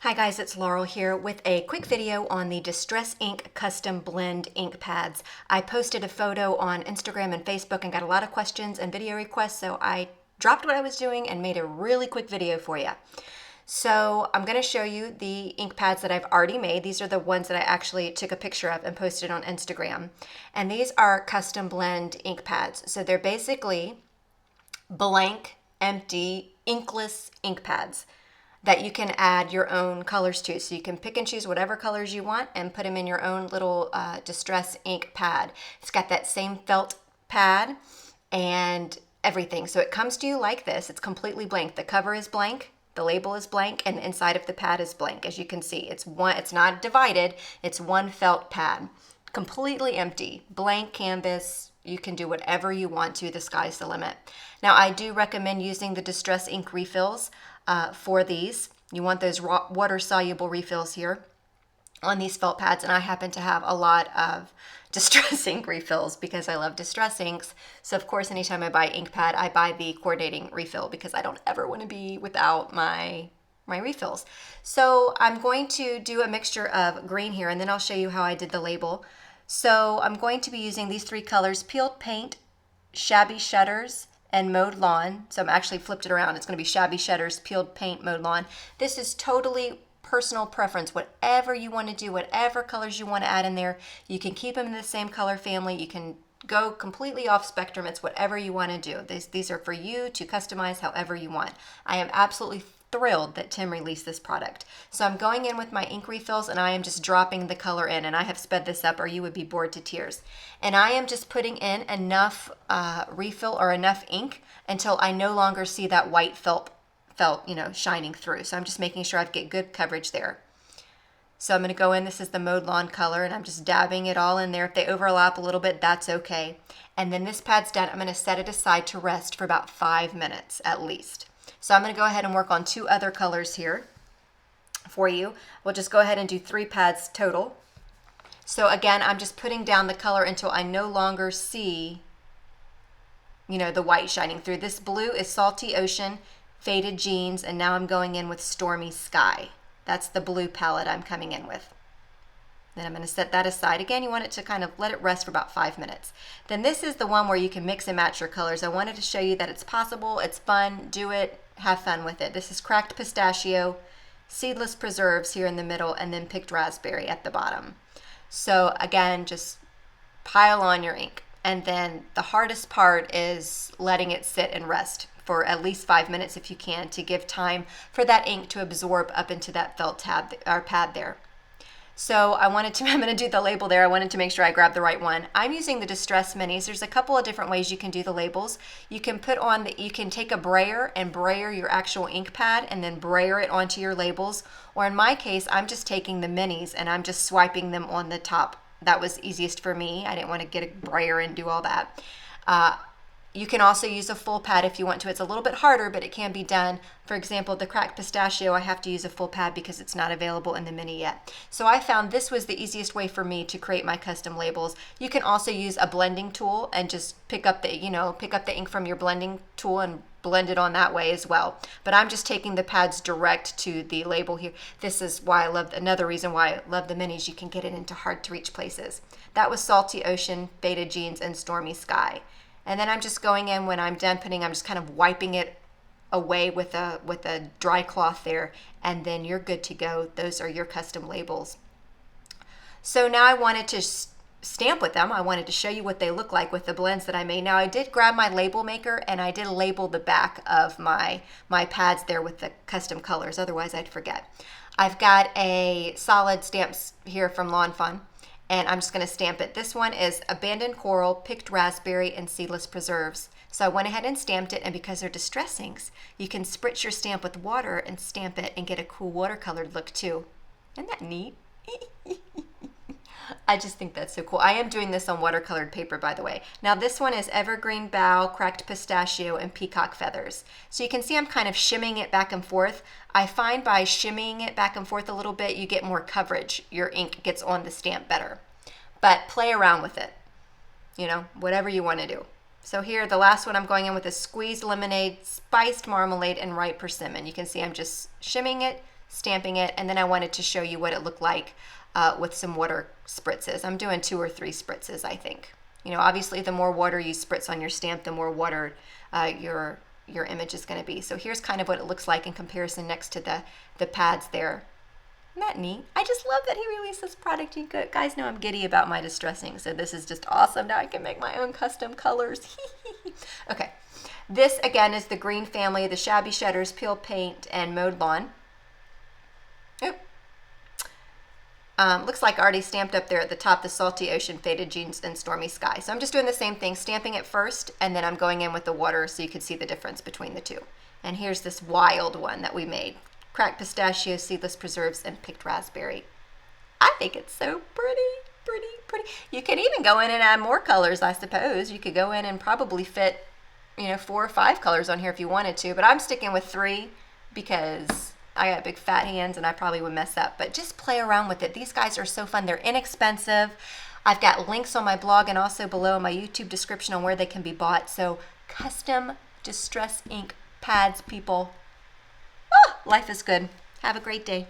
Hi guys, it's Laurel here with a quick video on the Distress Ink Custom Blend ink pads. I posted a photo on Instagram and Facebook and got a lot of questions and video requests, so I dropped what I was doing and made a really quick video for you. So I'm going to show you the ink pads that I've already made. These are the ones that I actually took a picture of and posted on Instagram. And these are custom blend ink pads. So they're basically blank, empty, inkless ink pads that you can add your own colors to. So you can pick and choose whatever colors you want and put them in your own little distress ink pad. It's got that same felt pad and everything. So it comes to you like this. It's completely blank. The cover is blank, the label is blank, and the inside of the pad is blank. As you can see, it's not divided. It's one felt pad. Completely empty, blank canvas. You can do whatever you want to. The sky's the limit. Now, I do recommend using the Distress ink refills for these. You want those water-soluble refills here on these felt pads, and I happen to have a lot of Distress ink refills because I love Distress inks. So, of course, anytime I buy ink pad, I buy the coordinating refill because I don't ever want to be without my refills. So I'm going to do a mixture of green here, and then I'll show you how I did the label. So I'm going to be using these three colors: Peeled Paint, Shabby Shutters, and Mowed Lawn. So I'm actually flipped it around. It's going to be Shabby Shutters, Peeled Paint, Mowed Lawn. This is totally personal preference. Whatever you want to do, whatever colors you want to add in there, you can keep them in the same color family. You can go completely off spectrum. It's whatever you want to do. These are for you to customize however you want. I am absolutely thrilled that Tim released this product. So I'm going in with my ink refills and I am just dropping the color in, and I have sped this up or you would be bored to tears. And I am just putting in enough refill or enough ink until I no longer see that white felt, shining through. So I'm just making sure I get good coverage there. So I'm going to go in, this is the Mowed Lawn color, and I'm just dabbing it all in there. If they overlap a little bit, that's okay. And then this pad's done. I'm going to set it aside to rest for about 5 minutes at least. So I'm going to go ahead and work on two other colors here for you. We'll just go ahead and do 3 pads total. So again, I'm just putting down the color until I no longer see, the white shining through. This blue is Salty Ocean, Faded Jeans, and now I'm going in with Stormy Sky. That's the blue palette I'm coming in with. Then I'm going to set that aside. Again, you want it to kind of let it rest for about 5 minutes. Then this is the one where you can mix and match your colors. I wanted to show you that it's possible, it's fun, do it, have fun with it. This is Cracked Pistachio, Seedless Preserves here in the middle, and then Picked Raspberry at the bottom. So again, just pile on your ink. And then the hardest part is letting it sit and rest for at least 5 minutes if you can, to give time for that ink to absorb up into that felt tab or pad there. So I'm going to do the label there. I wanted to make sure I grabbed the right one. I'm using the Distress Minis. There's a couple of different ways you can do the labels. You can you can take a brayer and brayer your actual ink pad and then brayer it onto your labels. Or in my case, I'm just taking the minis and I'm just swiping them on the top. That was easiest for me. I didn't want to get a brayer and do all that. You can also use a full pad if you want to. It's a little bit harder, but it can be done. For example, the Cracked Pistachio, I have to use a full pad because it's not available in the mini yet. So I found this was the easiest way for me to create my custom labels. You can also use a blending tool and just pick up the ink from your blending tool and blend it on that way as well. But I'm just taking the pads direct to the label here. This is why another reason why I love the minis. You can get it into hard to reach places. That was Salty Ocean, Faded Jeans, and Stormy Sky. And then I'm just going in when I'm done putting, I'm just kind of wiping it away with a dry cloth there, and then you're good to go. Those are your custom labels. So now I wanted to stamp with them. I wanted to show you what they look like with the blends that I made. Now I did grab my label maker and I did label the back of my pads there with the custom colors, otherwise I'd forget. I've got a solid stamps here from Lawn Fun, and I'm just going to stamp it. This one is Abandoned Coral, Picked Raspberry, and Seedless Preserves. So I went ahead and stamped it, and because they're distress inks, you can spritz your stamp with water and stamp it and get a cool watercolored look too. Isn't that neat? I just think that's so cool. I am doing this on watercolored paper, by the way. Now this one is Evergreen Bough, Cracked Pistachio, and Peacock Feathers. So you can see I'm kind of shimming it back and forth. I find by shimming it back and forth a little bit, you get more coverage. Your ink gets on the stamp better. But play around with it. Whatever you want to do. So here, the last one I'm going in with is Squeezed Lemonade, Spiced Marmalade, and Ripe Persimmon. You can see I'm just shimming it, stamping it, and then I wanted to show you what it looked like with some water spritzes. I'm doing 2 or 3 spritzes, I think. You know, obviously the more water you spritz on your stamp, the more water your image is going to be. So here's kind of what it looks like in comparison next to the pads there. Isn't that neat? I just love that he released this product. You guys know I'm giddy about my distress ink, so this is just awesome. Now I can make my own custom colors. Okay, this again is the green family, the Shabby Shedders, Peel Paint, and Mowed Lawn. Oop. Looks like already stamped up there at the top, the Salty Ocean, Faded Jeans, and Stormy Sky. So I'm just doing the same thing, stamping it first, and then I'm going in with the water so you can see the difference between the two. And here's this wild one that we made. Cracked pistachio, seedless preserves, and picked raspberry. I think it's so pretty, pretty, pretty. You could even go in and add more colors, I suppose. You could go in and probably fit, you know, 4 or 5 colors on here if you wanted to, but I'm sticking with 3 because I got big fat hands and I probably would mess up, but just play around with it. These guys are so fun. They're inexpensive. I've got links on my blog and also below in my YouTube description on where they can be bought. So custom distress ink pads, people. Oh, life is good. Have a great day.